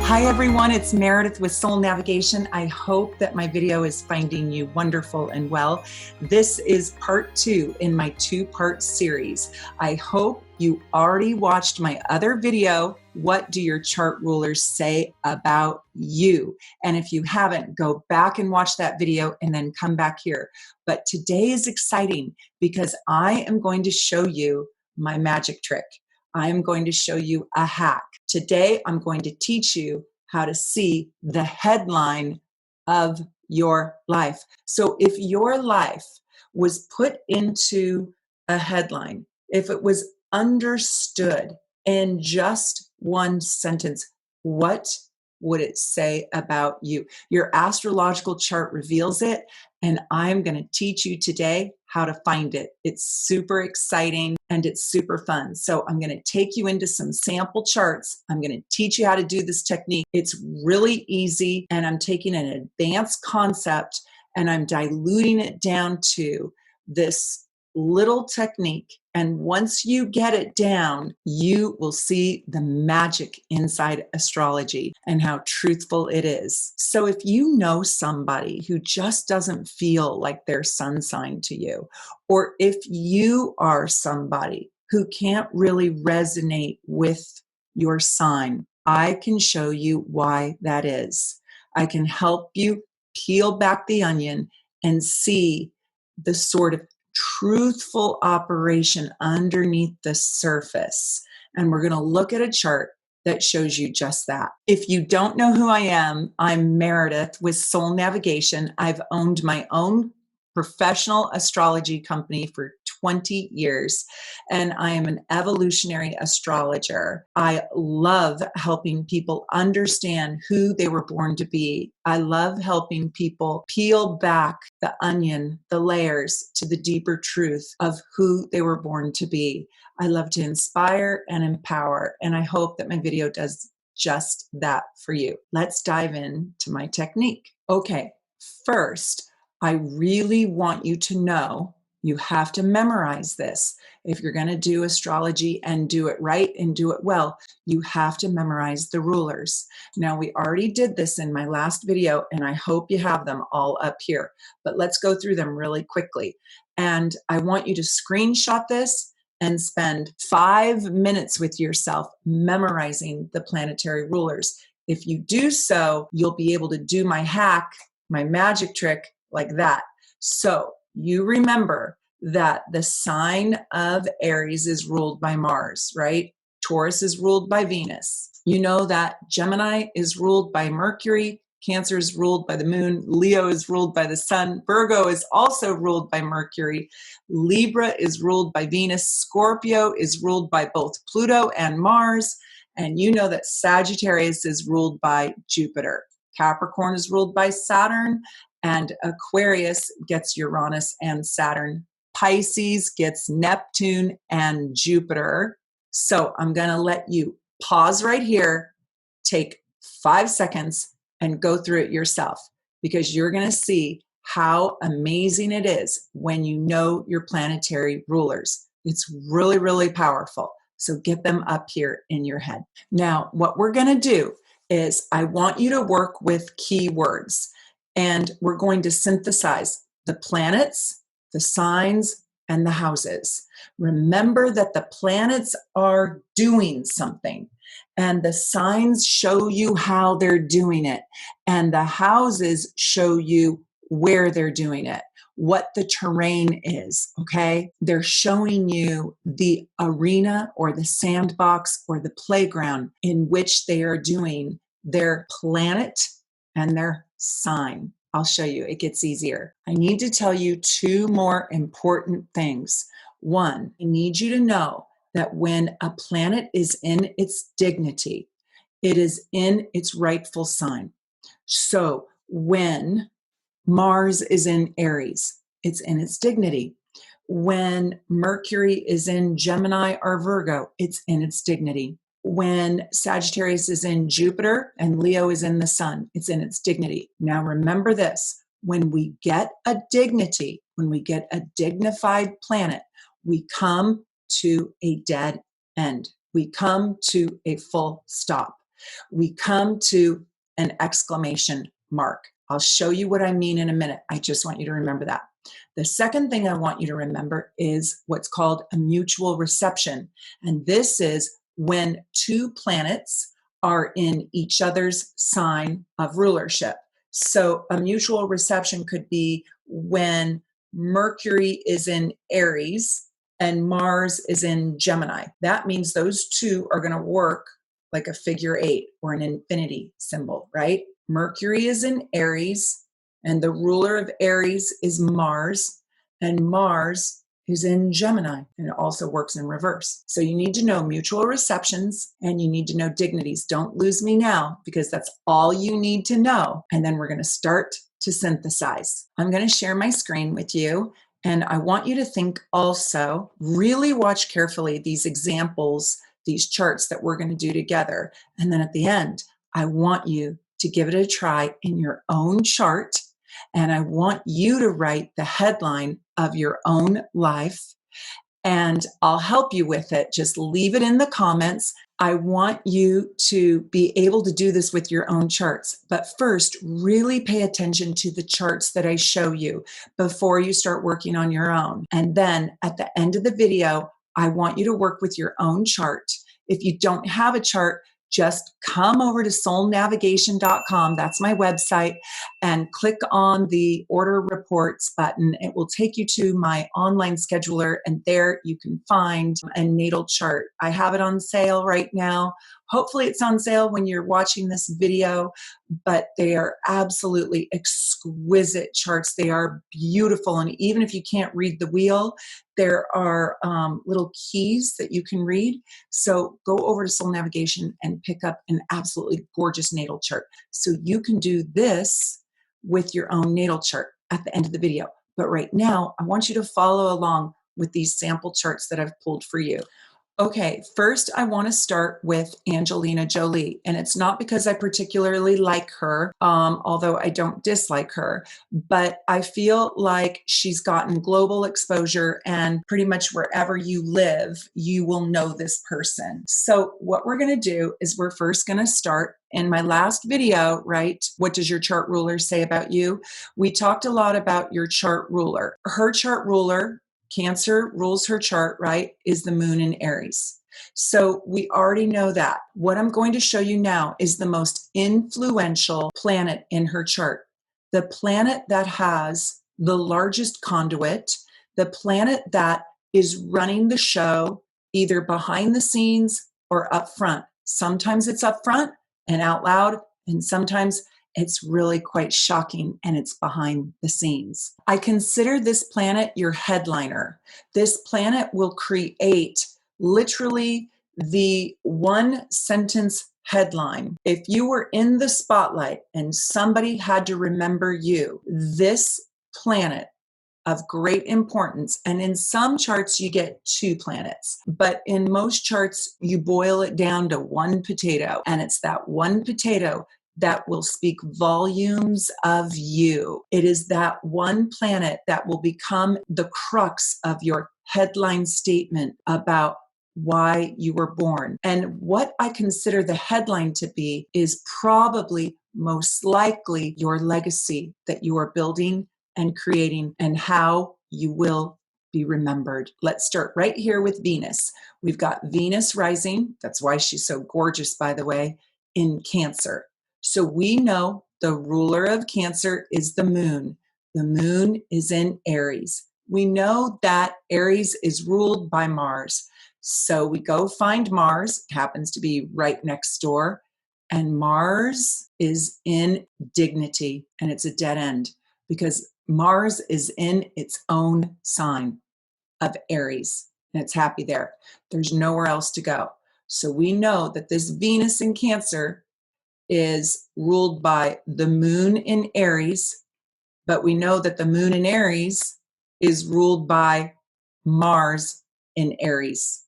Hi everyone, it's Meredith with Soulnavigation. I hope that my video is finding you wonderful and well. This is part 2 in my 2-part series. I hope you already watched my other video, What Do Your Chart Rulers Say About You? And if you haven't, go back and watch that video and then come back here. But today is exciting because I am going to show you my magic trick. I am going to show you a hack. Today, I'm going to teach you how to see the headline of your life. So if your life was put into a headline, if it was understood in just one sentence, what would it say about you? Your astrological chart reveals it, and I'm going to teach you today how to find it. It's super exciting and it's super fun. So I'm going to take you into some sample charts. I'm going to teach you how to do this technique. It's really easy, and I'm taking an advanced concept and I'm diluting it down to this little technique. And once you get it down, you will see the magic inside astrology and how truthful it is. So if you know somebody who just doesn't feel like their sun sign to you, or if you are somebody who can't really resonate with your sign, I can show you why that is. I can help you peel back the onion and see the sort of truthful operation underneath the surface. And we're going to look at a chart that shows you just that. If you don't know who I am, I'm Meredith with Soulnavigation. I've owned my own professional astrology company for 20 years, and I am an evolutionary astrologer. I love helping people understand who they were born to be. I love helping people peel back the onion, the layers, to the deeper truth of who they were born to be. I love to inspire and empower, and I hope that my video does just that for you. Let's dive into my technique. Okay, first, I really want you to know you have to memorize this. If you're going to do astrology and do it right and do it well, you have to memorize the rulers. Now, we already did this in my last video, and I hope you have them all up here. But let's go through them really quickly. And I want you to screenshot this and spend 5 minutes with yourself memorizing the planetary rulers. If you do so, you'll be able to do my hack, my magic trick, like that. So you remember that the sign of Aries is ruled by Mars, right? Taurus is ruled by Venus. You know that Gemini is ruled by Mercury, Cancer is ruled by the moon, Leo is ruled by the sun, Virgo is also ruled by Mercury, Libra is ruled by Venus, Scorpio is ruled by both Pluto and Mars, and you know that Sagittarius is ruled by Jupiter. Capricorn is ruled by Saturn, and Aquarius gets Uranus and Saturn. Pisces gets Neptune and Jupiter. So I'm going to let you pause right here, take 5 seconds, and go through it yourself, because you're going to see how amazing it is when you know your planetary rulers. It's really, really powerful. So get them up here in your head. Now, what we're going to do is I want you to work with keywords. And we're going to synthesize the planets, the signs, and the houses. Remember that the planets are doing something, and the signs show you how they're doing it, and the houses show you where they're doing it, what the terrain is, okay? They're showing you the arena or the sandbox or the playground in which they are doing their planet and their sign. I'll show you. It gets easier. I need to tell you 2 more important things. 1, I need you to know that when a planet is in its dignity, it is in its rightful sign. So when Mars is in Aries, it's in its dignity. When Mercury is in Gemini or Virgo, it's in its dignity. When Sagittarius is in Jupiter and Leo is in the sun, it's in its dignity. Now remember this, when we get a dignity, when we get a dignified planet, we come to a dead end. We come to a full stop. We come to an exclamation mark. I'll show you what I mean in a minute. I just want you to remember that. The second thing I want you to remember is what's called a mutual reception. And this is when two planets are in each other's sign of rulership. So a mutual reception could be when Mercury is in Aries and Mars is in Gemini. That means those two are going to work like a figure eight or an infinity symbol, right? Mercury is in Aries, and the ruler of Aries is Mars, and Mars is in Gemini, and it also works in reverse. So you need to know mutual receptions and you need to know dignities. Don't lose me now, because that's all you need to know. And then we're going to start to synthesize. I'm going to share my screen with you, and I want you to think also, really watch carefully these examples, these charts that we're going to do together. And then at the end, I want you to give it a try in your own chart. And I want you to write the headline of your own life. And I'll help you with it. Just leave it in the comments. I want you to be able to do this with your own charts. But first, really pay attention to the charts that I show you before you start working on your own. And then at the end of the video, I want you to work with your own chart. If you don't have a chart, just come over to soulnavigation.com. That's my website, and click on the order reports button. It will take you to my online scheduler, and there you can find a natal chart. I have it on sale right now. Hopefully it's on sale when you're watching this video, but they are absolutely exquisite charts. They are beautiful. And even if you can't read the wheel, there are little keys that you can read. So go over to Soul Navigation and pick up an absolutely gorgeous natal chart. So you can do this with your own natal chart at the end of the video. But right now, I want you to follow along with these sample charts that I've pulled for you. Okay, first I want to start with Angelina Jolie, and it's not because I particularly like her, although I don't dislike her, but I feel like she's gotten global exposure, and pretty much wherever you live, you will know this person. So what we're going to do is we're first going to start in my last video, right? What does your chart ruler say about you? We talked a lot about your chart ruler. Her chart ruler, Cancer rules her chart, right, is the moon in Aries. So we already know that. What I'm going to show you now is the most influential planet in her chart. The planet that has the largest conduit, the planet that is running the show either behind the scenes or up front. Sometimes it's up front and out loud, and sometimes it's really quite shocking and it's behind the scenes. I consider this planet your headliner. This planet will create literally the one sentence headline. If you were in the spotlight and somebody had to remember you, this planet of great importance, and in some charts you get two planets, but in most charts you boil it down to one potato, and it's that one potato that will speak volumes of you. It is that one planet that will become the crux of your headline statement about why you were born. And what I consider the headline to be is probably most likely your legacy that you are building and creating and how you will be remembered. Let's start right here with Venus. We've got Venus rising. That's why she's so gorgeous, by the way, in Cancer. So we know the ruler of Cancer is the moon. The moon is in Aries. We know that Aries is ruled by Mars. So we go find Mars. It happens to be right next door. And Mars is in dignity, and it's a dead end because Mars is in its own sign of Aries, and it's happy there. There's nowhere else to go. So we know that this Venus in Cancer is ruled by the moon in Aries, but we know that the moon in Aries is ruled by Mars in Aries.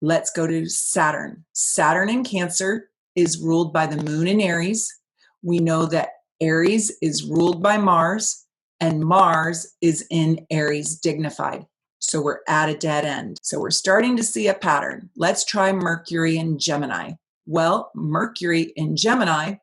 Let's go to Saturn. Saturn in Cancer is ruled by the moon in Aries. We know that Aries is ruled by Mars, and Mars is in Aries dignified. So we're at a dead end. So we're starting to see a pattern. Let's try Mercury in Gemini. Well, Mercury in Gemini,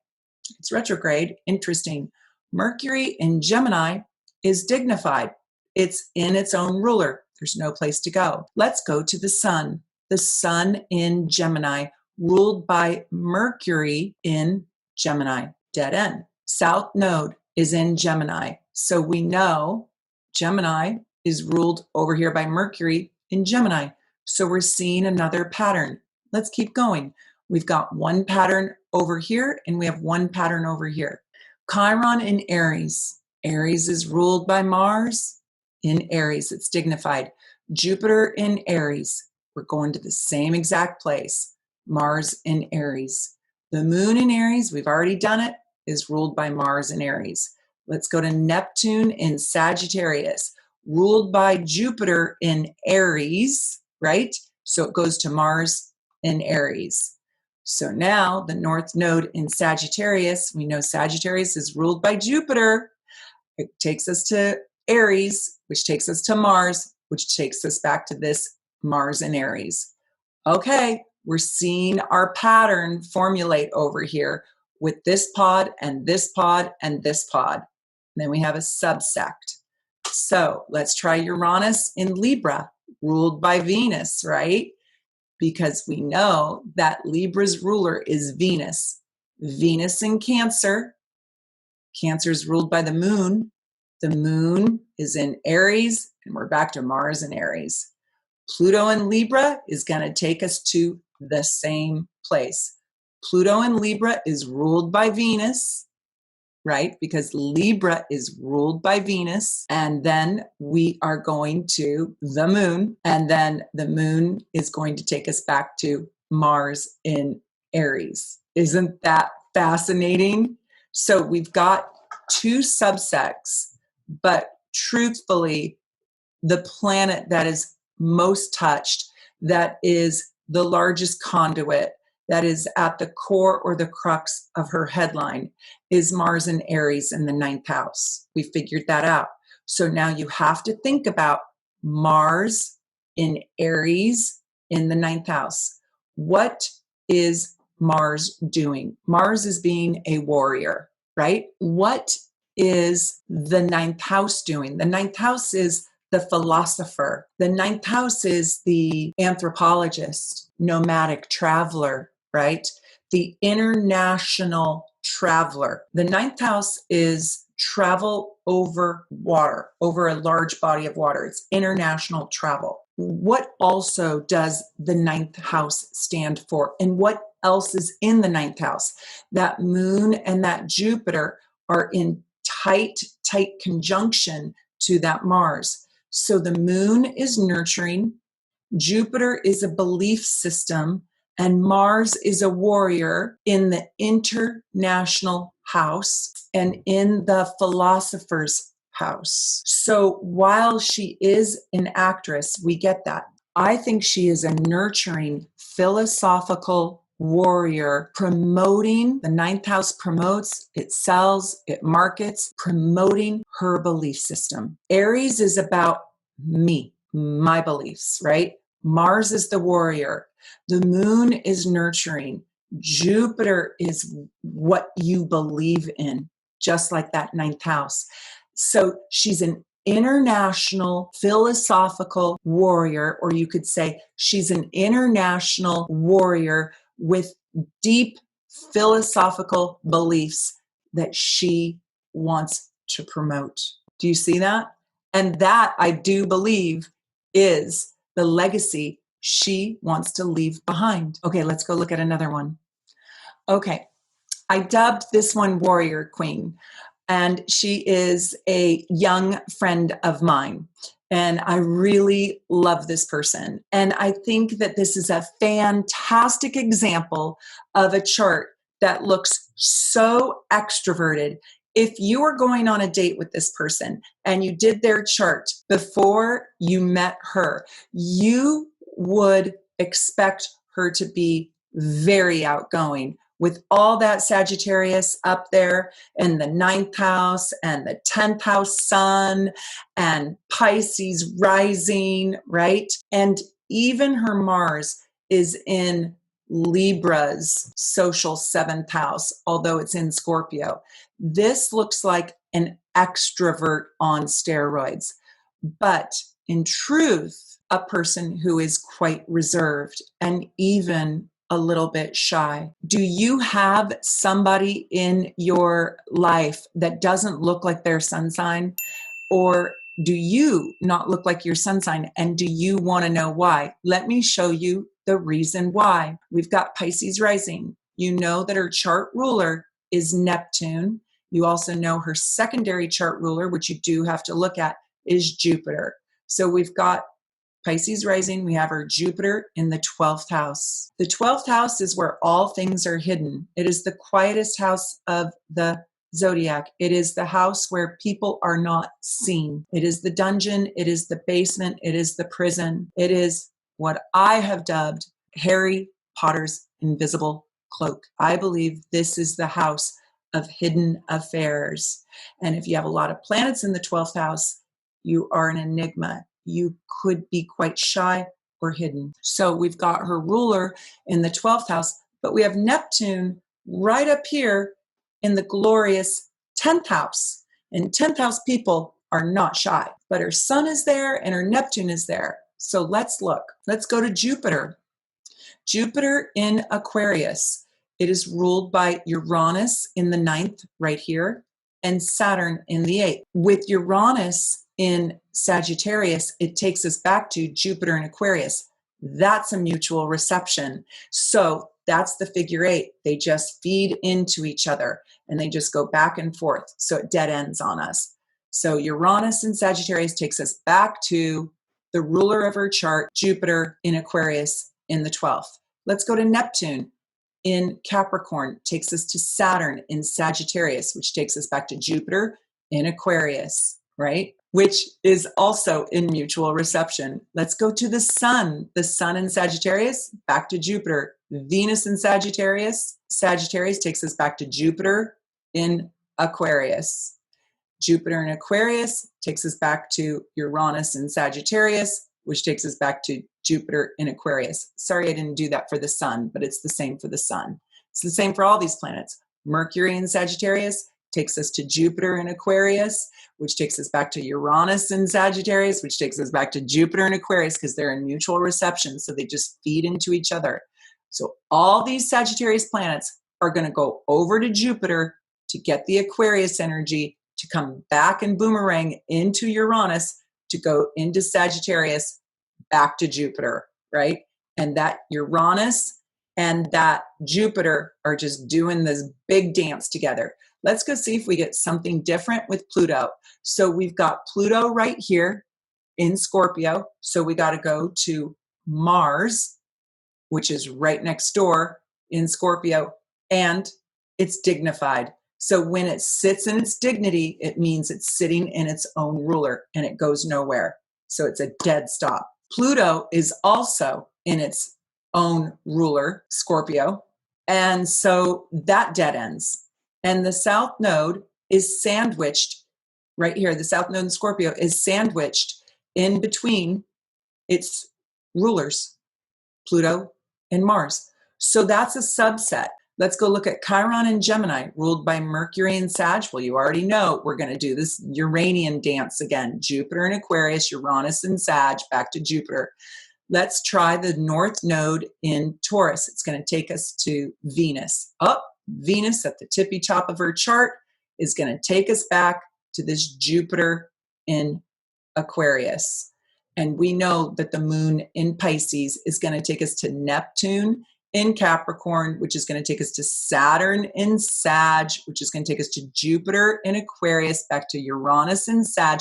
it's retrograde, interesting. Mercury in Gemini is dignified. It's in its own ruler. There's no place to go. Let's go to the sun. The sun in Gemini, ruled by Mercury in Gemini, dead end. South node is in Gemini. So we know Gemini is ruled over here by Mercury in Gemini. So we're seeing another pattern. Let's keep going. We've got one pattern over here and we have one pattern over here. Chiron in Aries. Aries is ruled by Mars in Aries. It's dignified. Jupiter in Aries. We're going to the same exact place. Mars in Aries. The moon in Aries, we've already done it, is ruled by Mars in Aries. Let's go to Neptune in Sagittarius, ruled by Jupiter in Aries, right? So it goes to Mars in Aries. So now the North Node in Sagittarius, we know Sagittarius is ruled by Jupiter. It takes us to Aries, which takes us to Mars, which takes us back to this Mars in Aries. Okay, we're seeing our pattern formulate over here with this pod and this pod and this pod. And then we have a subsect. So let's try Uranus in Libra, ruled by Venus, right? Because we know that Libra's ruler is Venus. Venus in Cancer. Cancer is ruled by the moon. The moon is in Aries, and we're back to Mars in Aries. Pluto in Libra is going to take us to the same place. Pluto in Libra is ruled by Venus, right? Because Libra is ruled by Venus. And then we are going to the moon. And then the moon is going to take us back to Mars in Aries. Isn't that fascinating? So we've got two subsects, but truthfully, the planet that is most touched, that is the largest conduit, that is at the core or the crux of her headline, is Mars in Aries in the 9th house. We figured that out. So now you have to think about Mars in Aries in the 9th house. What is Mars doing? Mars is being a warrior, right? What is the 9th house doing? The 9th house is the philosopher. The 9th house is the anthropologist, nomadic traveler, right? The international traveler. The 9th house is travel over water, over a large body of water. It's international travel. What also does the 9th house stand for? And what else is in the 9th house? That moon and that Jupiter are in tight conjunction to that Mars. So the moon is nurturing, Jupiter is a belief system, and Mars is a warrior in the international house and in the philosopher's house. So while she is an actress, we get that. I think she is a nurturing, philosophical warrior promoting. The 9th house promotes, it sells, it markets, promoting her belief system. Aries is about me, my beliefs, right? Mars is the warrior. The moon is nurturing. Jupiter is what you believe in, just like that 9th house. So she's an international philosophical warrior, or you could say she's an international warrior with deep philosophical beliefs that she wants to promote. Do you see that? And that, I do believe, is the legacy she wants to leave behind. Okay, let's go look at another one. Okay, I dubbed this one Warrior Queen, and she is a young friend of mine. And I really love this person. And I think that this is a fantastic example of a chart that looks so extroverted. If you were going on a date with this person and you did their chart before you met her, you would expect her to be very outgoing, with all that Sagittarius up there in the 9th house and the 10th house sun and Pisces rising, right? And even her Mars is in Libra's social 7th house, although it's in Scorpio. This looks like an extrovert on steroids, but in truth, a person who is quite reserved and even a little bit shy. Do you have somebody in your life that doesn't look like their sun sign? Or do you not look like your sun sign? And do you want to know why? Let me show you the reason why. We've got Pisces rising. You know that her chart ruler is Neptune. You also know her secondary chart ruler, which you do have to look at, is Jupiter. So we've got Pisces rising, we have our Jupiter in the 12th house. The 12th house is where all things are hidden. It is the quietest house of the zodiac. It is the house where people are not seen. It is the dungeon. It is the basement. It is the prison. It is what I have dubbed Harry Potter's invisible cloak. I believe this is the house of hidden affairs. And if you have a lot of planets in the 12th house, you are an enigma. You could be quite shy or hidden. So we've got her ruler in the 12th house, but we have Neptune right up here in the glorious 10th house. And 10th house people are not shy, but her sun is there and her Neptune is there. So let's look. Let's go to Jupiter. Jupiter in Aquarius. It is ruled by Uranus in the 9th right here and Saturn in the 8th. With Uranus in Sagittarius, it takes us back to Jupiter in Aquarius. That's a mutual reception. So that's the figure 8. They just feed into each other and they just go back and forth. So it dead ends on us. So Uranus in Sagittarius takes us back to the ruler of her chart, Jupiter in Aquarius in the 12th. Let's go to Neptune in Capricorn, takes us to Saturn in Sagittarius, which takes us back to Jupiter in Aquarius, right? Which is also in mutual reception. Let's go to the sun in Sagittarius, back to Jupiter. Venus in Sagittarius takes us back to Jupiter in Aquarius. Jupiter in Aquarius takes us back to Uranus in Sagittarius, which takes us back to Jupiter in Aquarius. Sorry, I didn't do that for the sun, but it's the same for the sun. It's the same for all these planets. Mercury in Sagittarius takes us to Jupiter in Aquarius, which takes us back to Uranus in Sagittarius, which takes us back to Jupiter in Aquarius because they're in mutual reception. So they just feed into each other. So all these Sagittarius planets are going to go over to Jupiter to get the Aquarius energy to come back and boomerang into Uranus to go into Sagittarius back to Jupiter, right? And that Uranus and that Jupiter are just doing this big dance together. Let's go see if we get something different with Pluto. So we've got Pluto right here in Scorpio. So we got to go to Mars, which is right next door in Scorpio, and it's dignified. So when it sits in its dignity, it means it's sitting in its own ruler and it goes nowhere. So it's a dead stop. Pluto is also in its own ruler, Scorpio. And so that dead ends. And the South Node is sandwiched right here. The South Node in Scorpio is sandwiched in between its rulers, Pluto and Mars. So that's a subset. Let's go look at Chiron and Gemini, ruled by Mercury and Sag. Well, you already know we're going to do this Uranian dance again. Jupiter and Aquarius, Uranus and Sag, back to Jupiter. Let's try the North Node in Taurus. It's going to take us to Venus. Oh, Venus at the tippy top of her chart is going to take us back to this Jupiter in Aquarius. And we know that the moon in Pisces is going to take us to Neptune in Capricorn, which is going to take us to Saturn in Sag, which is going to take us to Jupiter in Aquarius, back to Uranus in Sag,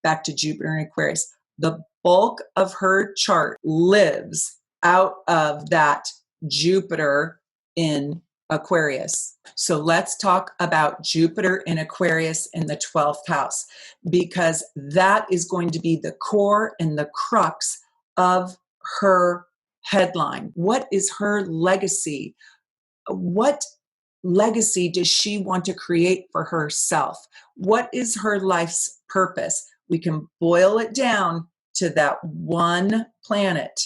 back to Jupiter in Aquarius. The bulk of her chart lives out of that Jupiter in Aquarius. So let's talk about Jupiter in Aquarius in the 12th house, because that is going to be the core and the crux of her headline. What is her legacy? What legacy does she want to create for herself? What is her life's purpose? We can boil it down to that one planet,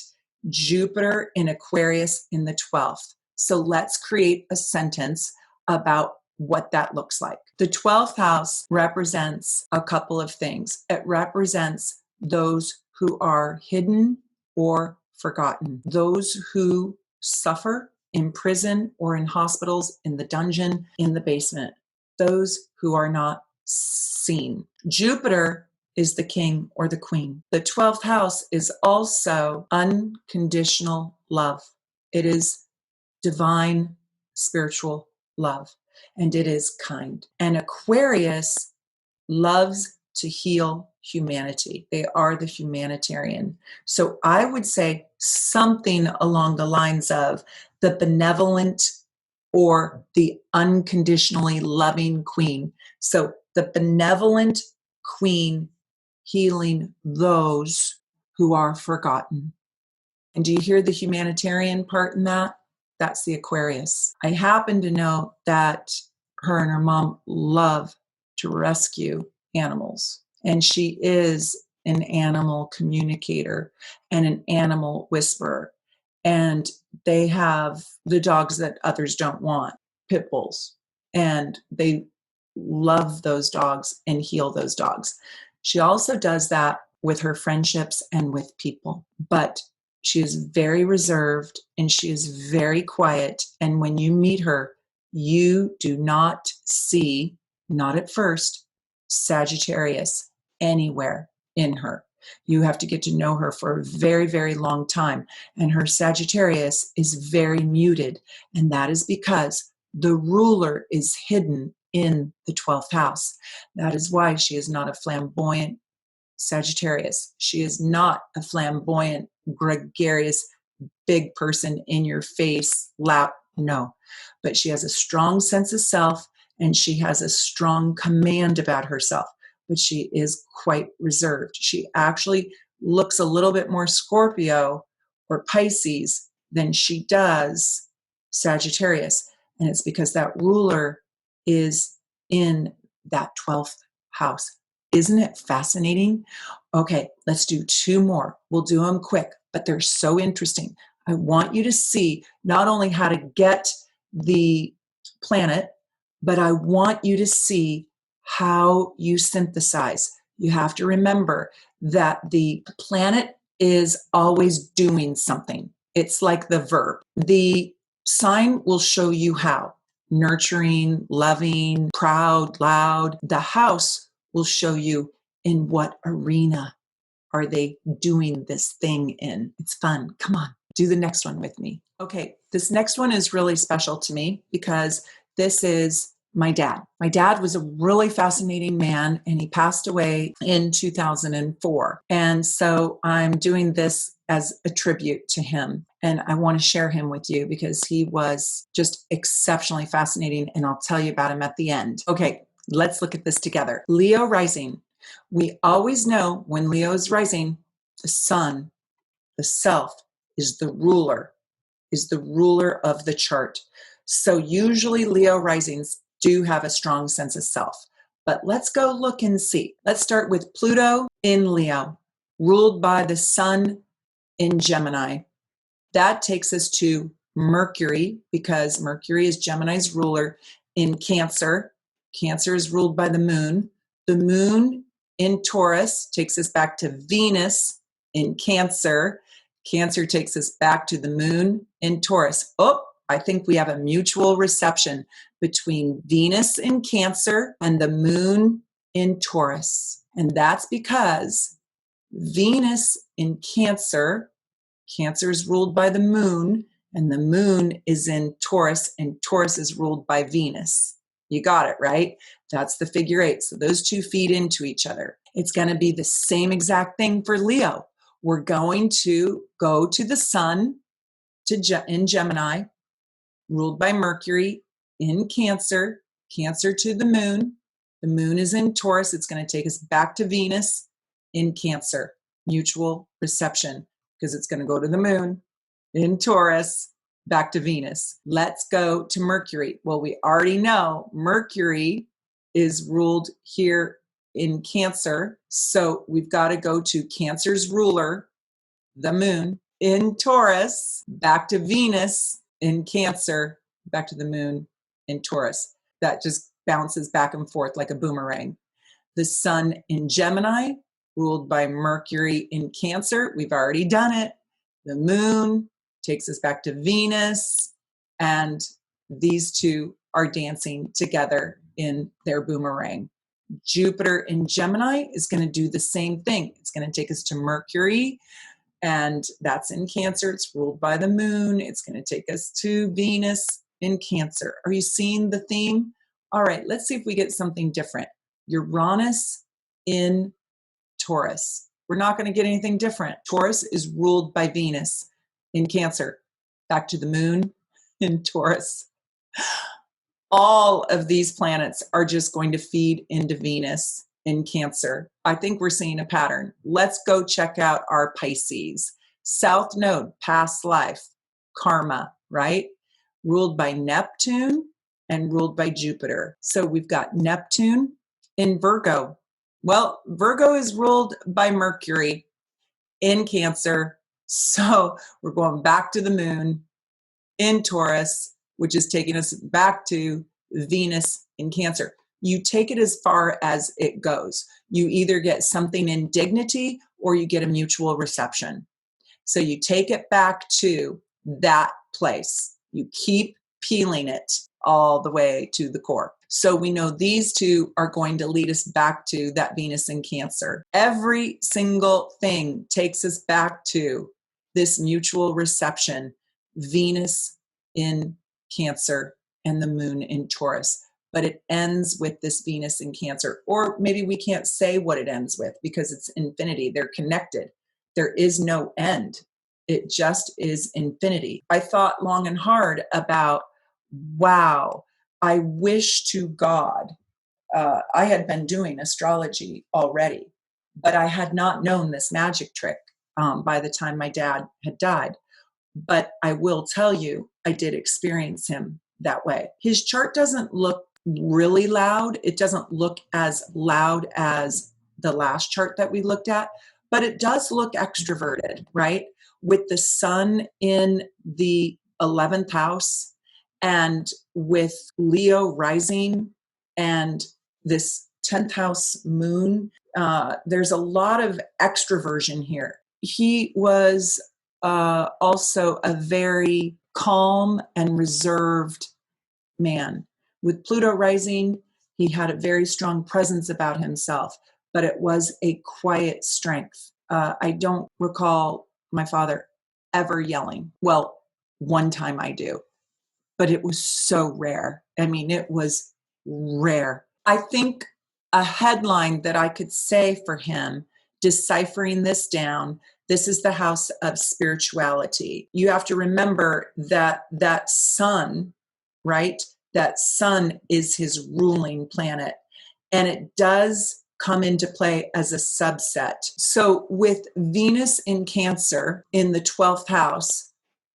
Jupiter in Aquarius in the 12th. So let's create a sentence about what that looks like. The 12th house represents a couple of things. It represents those who are hidden or forgotten, those who suffer in prison or in hospitals, in the dungeon, in the basement, those who are not seen. Jupiter is the king or the queen. The 12th house is also unconditional love. It is divine spiritual love, and it is kind. And Aquarius loves to heal humanity. They are the humanitarian. So I would say something along the lines of the benevolent or the unconditionally loving queen. So the benevolent queen healing those who are forgotten. And do you hear the humanitarian part in that? That's the Aquarius. I happen to know that her and her mom love to rescue animals. And she is an animal communicator and an animal whisperer. And they have the dogs that others don't want, pit bulls. And they love those dogs and heal those dogs. She also does that with her friendships and with people. But she is very reserved and she is very quiet. And when you meet her, you do not see, not at first, Sagittarius anywhere in her. You have to get to know her for a very, very long time. And her Sagittarius is very muted. And that is because the ruler is hidden in the 12th house. That is why she is not a flamboyant Sagittarius. She is not a flamboyant, gregarious, big person in your face, loud. No, but she has a strong sense of self and she has a strong command about herself, but she is quite reserved. She actually looks a little bit more Scorpio or Pisces than she does Sagittarius. And it's because that ruler is in that 12th house. Isn't it fascinating? Okay, let's do two more. We'll do them quick, but they're so interesting. I want you to see not only how to get the planet, but I want you to see how you synthesize. You have to remember that the planet is always doing something. It's like the verb. The sign will show you how. Nurturing, loving, proud, loud. The house will show you in what arena are they doing this thing in. It's fun. Come on, do the next one with me. Okay, this next one is really special to me because this is my dad. My dad was a really fascinating man and he passed away in 2004. And so I'm doing this as a tribute to him. And I want to share him with you because he was just exceptionally fascinating. And I'll tell you about him at the end. Okay, let's look at this together. Leo rising. We always know when Leo is rising, the sun, the self, is the ruler of the chart. So usually Leo risings do have a strong sense of self. But let's go look and see. Let's start with Pluto in Leo, ruled by the sun in Gemini. That takes us to Mercury, because Mercury is Gemini's ruler in Cancer. Cancer is ruled by the moon. The moon in Taurus takes us back to Venus in Cancer. Cancer takes us back to the moon in Taurus. Oh, I think we have a mutual reception between Venus in Cancer and the moon in Taurus. And that's because Venus in Cancer, Cancer is ruled by the moon, and the moon is in Taurus, and Taurus is ruled by Venus. You got it, right? That's the figure eight. So those two feed into each other. It's going to be the same exact thing for Leo. We're going to go to the sun in Gemini, ruled by Mercury, in Cancer, Cancer to the moon. The moon is in Taurus. It's going to take us back to Venus in Cancer. Mutual reception, because it's going to go to the moon in Taurus, back to Venus. Let's go to Mercury. Well, we already know Mercury is ruled here in Cancer. So we've got to go to Cancer's ruler, the moon, in Taurus, back to Venus in Cancer, back to the moon in Taurus. That just bounces back and forth like a boomerang. The sun in Gemini, ruled by Mercury in Cancer. We've already done it. The moon takes us back to Venus, and these two are dancing together in their boomerang. Jupiter in Gemini is going to do the same thing. It's going to take us to Mercury, and that's in Cancer. It's ruled by the moon. It's going to take us to Venus in Cancer. Are you seeing the theme? All right, let's see if we get something different. Uranus in Taurus. We're not going to get anything different. Taurus is ruled by Venus in Cancer. Back to the moon in Taurus. All of these planets are just going to feed into Venus in Cancer. I think we're seeing a pattern. Let's go check out our Pisces. South Node, past life, karma, right? Ruled by Neptune and ruled by Jupiter. So we've got Neptune in Virgo. Well, Virgo is ruled by Mercury in Cancer. So we're going back to the moon in Taurus, which is taking us back to Venus in Cancer. You take it as far as it goes. You either get something in dignity or you get a mutual reception. So you take it back to that place. You keep peeling it all the way to the core. So we know these two are going to lead us back to that Venus in Cancer. Every single thing takes us back to this mutual reception, Venus in Cancer and the moon in Taurus. But it ends with this Venus in Cancer. Or maybe we can't say what it ends with because it's infinity. They're connected. There is no end. It just is infinity. I thought long and hard about, wow, I wish to God I had been doing astrology already, but I had not known this magic trick by the time my dad had died. But I will tell you, I did experience him that way. His chart doesn't look really loud. It doesn't look as loud as the last chart that we looked at, but it does look extroverted, right? With the sun in the 11th house and with Leo rising and this 10th house moon, there's a lot of extroversion here. He was also a very calm and reserved man. With Pluto rising, he had a very strong presence about himself, but it was a quiet strength. I don't recall my father ever yelling. Well, one time I do, but it was so rare. I mean, it was rare. I think a headline that I could say for him, deciphering this down, this is the house of spirituality. You have to remember that that sun, right? That sun is his ruling planet, and it does come into play as a subset. So with Venus in Cancer in the 12th house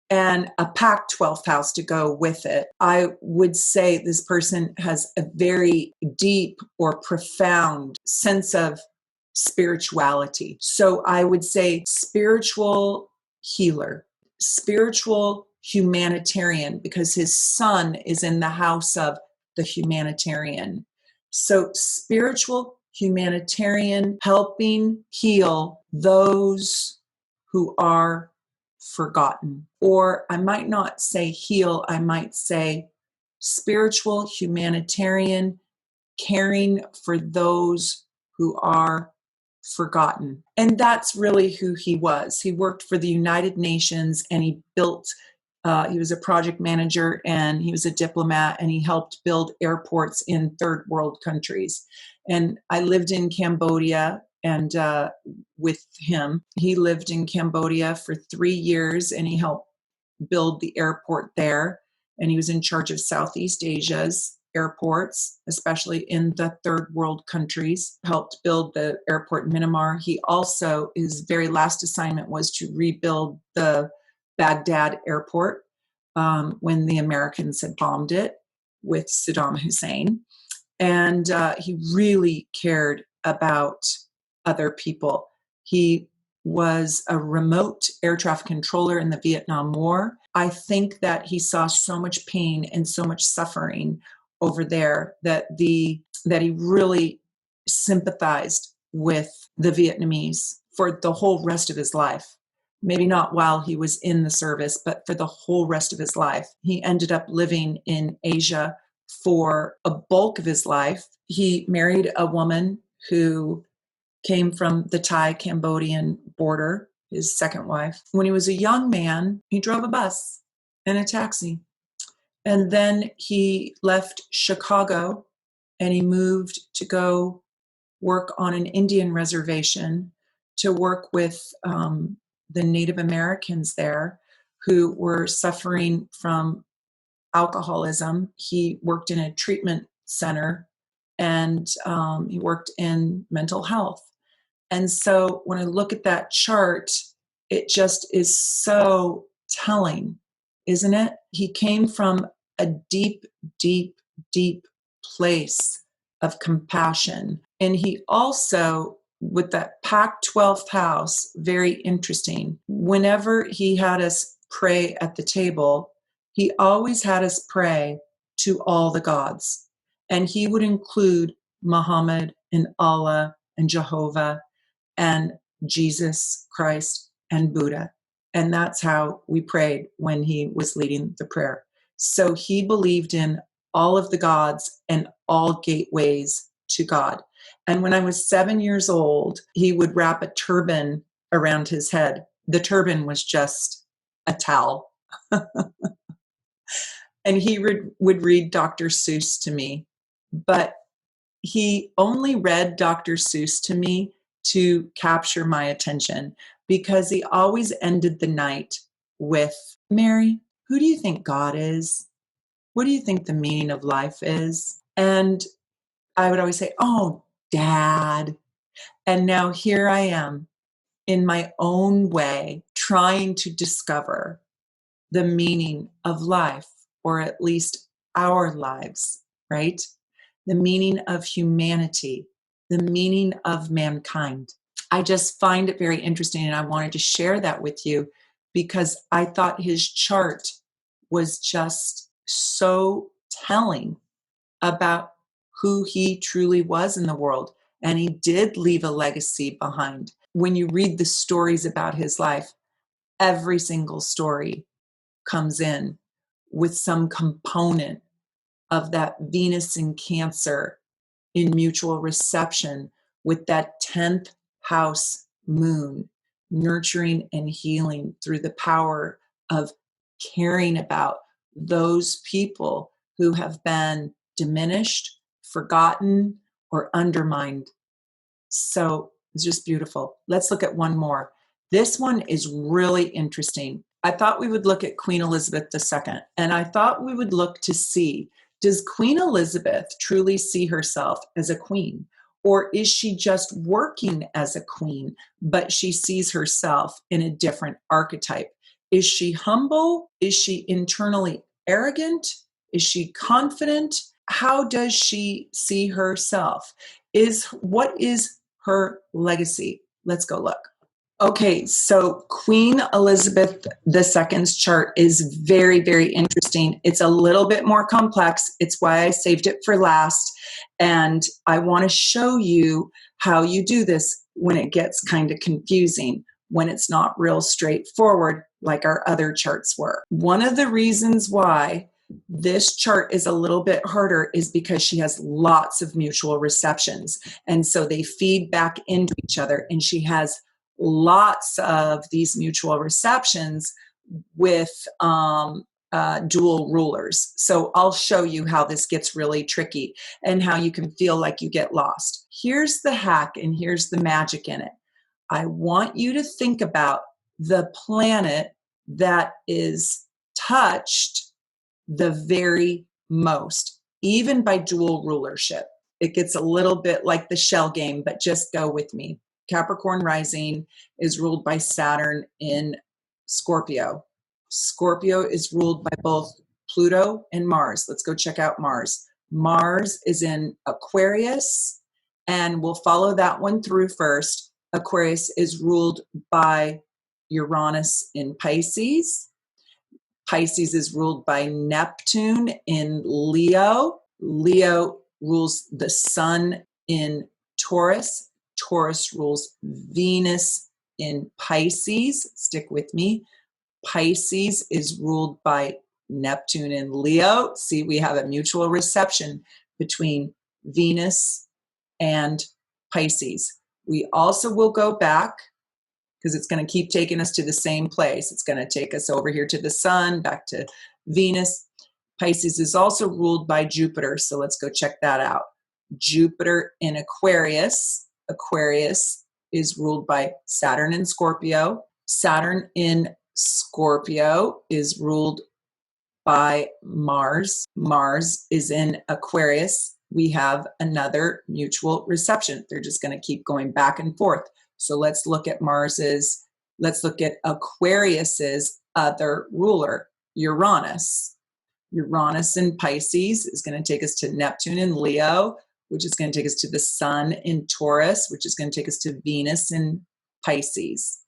and a packed 12th house to go with it, I would say this person has a very deep or profound sense of spirituality. So I would say spiritual healer, spiritual humanitarian, because his sun is in the house of the humanitarian. So spiritual humanitarian, helping heal those who are forgotten. Or I might not say heal, I might say spiritual humanitarian, caring for those who are forgotten. And that's really who he was. He worked for the United Nations and he built, he was a project manager and he was a diplomat and he helped build airports in third world countries. And I lived in Cambodia and with him, he lived in Cambodia for 3 years and he helped build the airport there. And he was in charge of Southeast Asia's airports, especially in the third world countries, helped build the airport in Myanmar. He also, his very last assignment was to rebuild the Baghdad airport when the Americans had bombed it with Saddam Hussein. And he really cared about other people. He was a remote air traffic controller in the Vietnam War. I think that he saw so much pain and so much suffering over there that he really sympathized with the Vietnamese for the whole rest of his life. Maybe not while he was in the service, but for the whole rest of his life. He ended up living in Asia for a bulk of his life. He married a woman who came from the Thai-Cambodian border, his second wife. When he was a young man, he drove a bus and a taxi. And then he left Chicago and he moved to go work on an Indian reservation to work with the Native Americans there who were suffering from alcoholism. He worked in a treatment center and he worked in mental health. And so when I look at that chart, it just is so telling, isn't it? He came from a deep, deep, deep place of compassion. And he also, with that packed 12th house, very interesting. Whenever he had us pray at the table, he always had us pray to all the gods. And he would include Muhammad and Allah and Jehovah and Jesus Christ and Buddha. And that's how we prayed when he was leading the prayer. So he believed in all of the gods and all gateways to God. And when I was 7 years old, he would wrap a turban around his head. The turban was just a towel. And he would read Dr. Seuss to me. But he only read Dr. Seuss to me to capture my attention because he always ended the night with, Mary, who do you think God is? What do you think the meaning of life is? And I would always say, oh, Dad. And now here I am in my own way trying to discover the meaning of life, or at least our lives, right? The meaning of humanity, the meaning of mankind. I just find it very interesting, and I wanted to share that with you because I thought his chart was just so telling about who he truly was in the world. And he did leave a legacy behind. When you read the stories about his life, every single story comes in with some component of that Venus in Cancer in mutual reception with that 10th house moon, nurturing and healing through the power of caring about those people who have been diminished, forgotten, or undermined. So it's just beautiful. Let's look at one more. This one is really interesting. I thought we would look at Queen Elizabeth II, and I thought we would look to see, does Queen Elizabeth truly see herself as a queen? Or is she just working as a queen, but she sees herself in a different archetype? Is she humble? Is she internally arrogant? Is she confident? How does she see herself? What is her legacy? Let's go look. Okay, so Queen Elizabeth II's chart is very, very interesting. It's a little bit more complex. It's why I saved it for last. And I want to show you how you do this when it gets kind of confusing, when it's not real straightforward like our other charts were. One of the reasons why this chart is a little bit harder is because she has lots of mutual receptions. And so they feed back into each other, and she has lots of these mutual receptions with dual rulers. So I'll show you how this gets really tricky and how you can feel like you get lost. Here's the hack, and here's the magic in it. I want you to think about the planet that is touched the very most, even by dual rulership. It gets a little bit like the shell game, but just go with me. Capricorn rising is ruled by Saturn in Scorpio. Scorpio is ruled by both Pluto and Mars. Let's go check out Mars. Mars is in Aquarius, and we'll follow that one through first. Aquarius is ruled by Uranus in Pisces. Pisces is ruled by Neptune in Leo. Leo rules the sun in Taurus. Taurus rules Venus in Pisces. Stick with me. Pisces is ruled by Neptune in Leo. See, we have a mutual reception between Venus and Pisces. We also will go back because it's going to keep taking us to the same place. It's going to take us over here to the sun, back to Venus. Pisces is also ruled by Jupiter, so let's go check that out. Jupiter in Aquarius. Aquarius is ruled by Saturn in Scorpio. Saturn in Scorpio is ruled by Mars. Mars is in Aquarius. We have another mutual reception. They're just going to keep going back and forth. So let's look at let's look at Aquarius's other ruler, Uranus. Uranus in Pisces is going to take us to Neptune in Leo, which is going to take us to the sun in Taurus, which is going to take us to Venus in Pisces.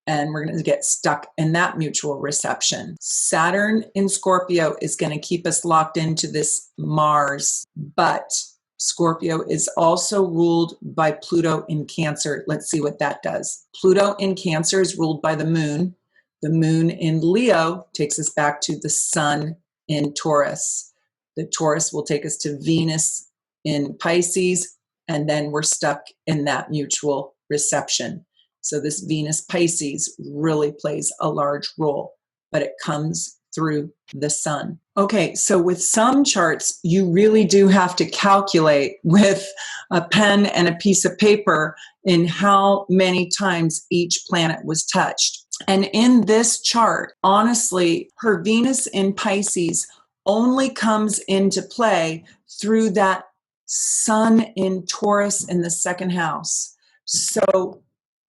And we're going to get stuck in that mutual reception. Saturn in Scorpio is going to keep us locked into this Mars, but Scorpio is also ruled by Pluto in Cancer. Let's see what that does. Pluto in Cancer is ruled by the moon. The moon in Leo takes us back to the sun in Taurus. The Taurus will take us to Venus in Pisces, and then we're stuck in that mutual reception. So this Venus Pisces really plays a large role, but it comes through the sun. Okay, so with some charts, you really do have to calculate with a pen and a piece of paper in how many times each planet was touched. And in this chart, honestly, her Venus in Pisces only comes into play through that sun in Taurus in the second house. So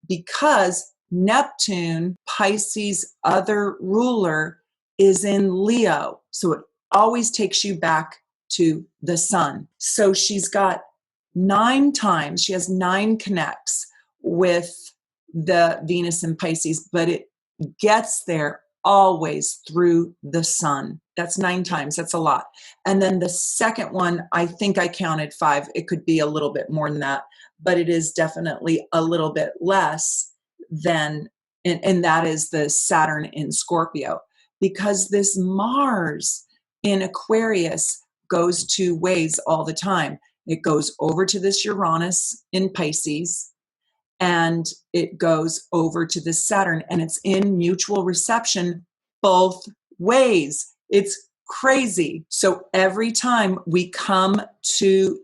because Neptune, Pisces' other ruler, is in Leo. So it always takes you back to the sun. So she's got 9 times, she has 9 connects with the Venus in Pisces, but it gets there always through the sun. That's 9 times. That's a lot. And then the second one, I think I counted 5. It could be a little bit more than that, but it is definitely a little bit less than, and that is the Saturn in Scorpio, because this Mars in Aquarius goes 2 ways all the time. It goes over to this Uranus in Pisces, and it goes over to the Saturn, and it's in mutual reception both ways. It's crazy. So every time we come to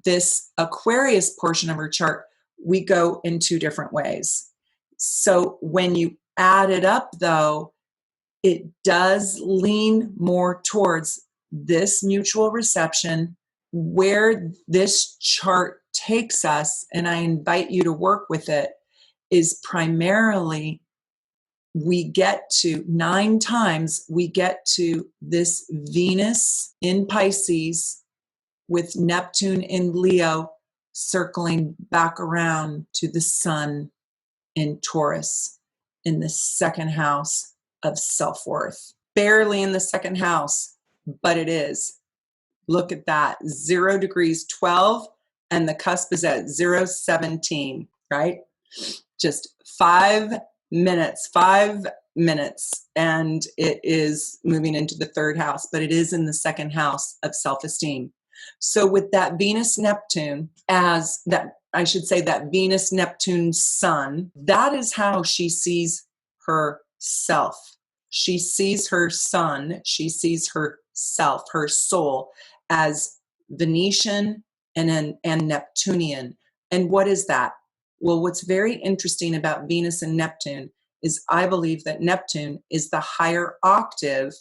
this Aquarius portion of her chart, we go in 2 different ways. So when you add it up, though, it does lean more towards this mutual reception. Where this chart takes us, and I invite you to work with it, is primarily we get to 9 times, we get to this Venus in Pisces with Neptune in Leo circling back around to the sun in Taurus in the second house of self-worth. Barely in the second house, but it is. Look at that, 0 degrees 12, and the cusp is at 0:17, right? Just 5 minutes, and it is moving into the third house, but it is in the second house of self-esteem. So with that Venus-Neptune, as that, I should say that Venus-Neptune sun, that is how she sees herself. She sees her sun, she sees herself, her soul, as Venetian and Neptunian. And what is that? Well, what's very interesting about Venus and Neptune is I believe that Neptune is the higher octave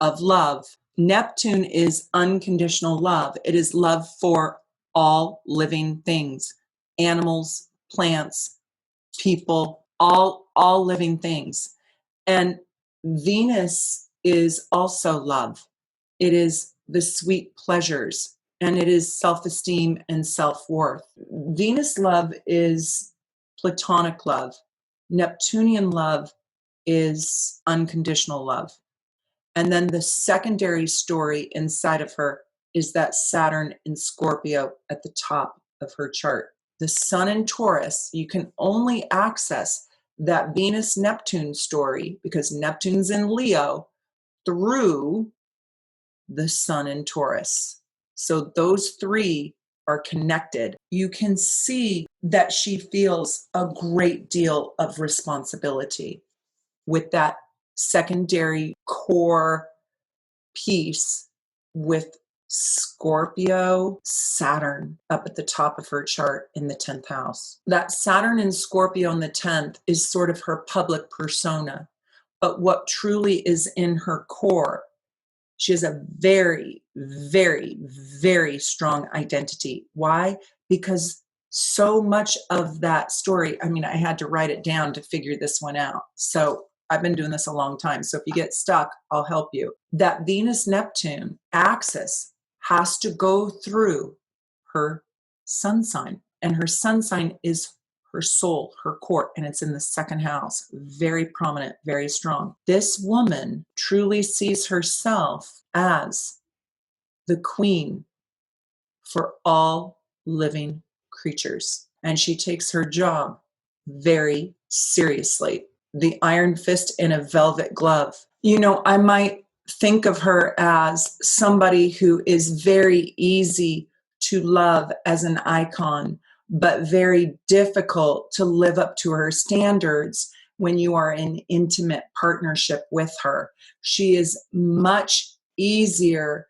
of love. Neptune is unconditional love. It is love for all living things, animals, plants, people, all living things. And Venus is also love. It is the sweet pleasures, and it is self-esteem and self-worth. Venus love is platonic love. Neptunian love is unconditional love. And then the secondary story inside of her is that Saturn in Scorpio at the top of her chart. The Sun in Taurus, you can only access that Venus-Neptune story because Neptune's in Leo through the Sun in Taurus. So those three are connected. You can see that she feels a great deal of responsibility with that secondary core piece with Scorpio, Saturn up at the top of her chart in the 10th house. That Saturn in Scorpio in the 10th is sort of her public persona, but what truly is in her core, she has a very, very, very strong identity. Why? Because so much of that story, I mean, I had to write it down to figure this one out. So I've been doing this a long time. So if you get stuck, I'll help you. That Venus-Neptune axis has to go through her sun sign. And her sun sign is her soul, her core, and it's in the second house. Very prominent, very strong. This woman truly sees herself as the queen for all living creatures. And she takes her job very seriously. The iron fist in a velvet glove. You know, I might think of her as somebody who is very easy to love as an icon, but very difficult to live up to her standards when you are in intimate partnership with her. She is much easier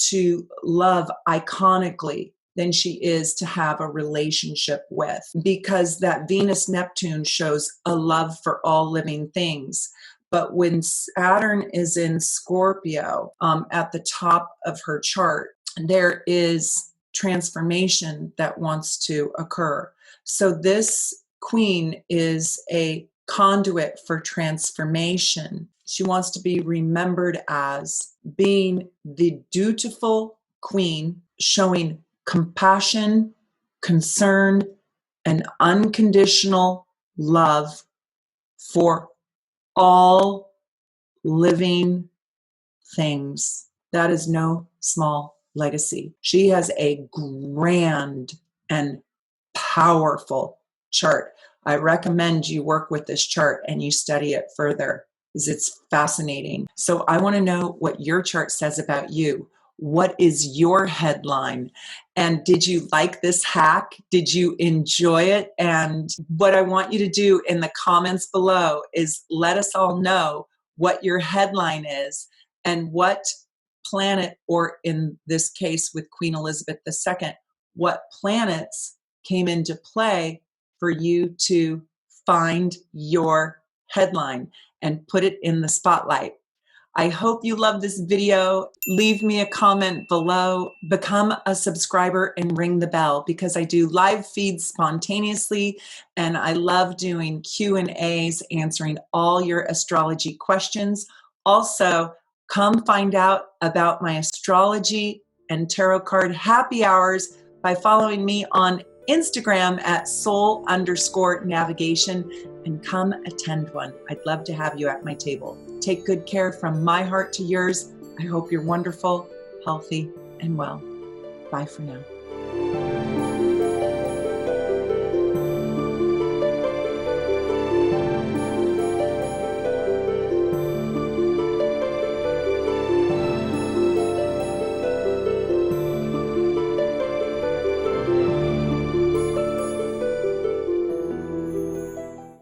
to love iconically than she is to have a relationship with, because that Venus-Neptune shows a love for all living things. But when Saturn is in Scorpio at the top of her chart, there is transformation that wants to occur. So this queen is a conduit for transformation. She wants to be remembered as being the dutiful queen, showing compassion, concern, and unconditional love for all living things. That is no small legacy. She has a grand and powerful chart. I recommend you work with this chart and you study it further because it's fascinating. So I want to know what your chart says about you. What is your headline? And did you like this hack? Did you enjoy it? And what I want you to do in the comments below is let us all know what your headline is and what planet, or in this case with Queen Elizabeth II, what planets came into play for you to find your headline and put it in the spotlight. I hope you love this video. Leave me a comment below. Become a subscriber and ring the bell because I do live feeds spontaneously and I love doing Q&As, answering all your astrology questions. Also, come find out about my astrology and tarot card happy hours by following me on Instagram at soul_navigation and come attend one. I'd love to have you at my table. Take good care from my heart to yours. I hope you're wonderful, healthy, and well. Bye for now.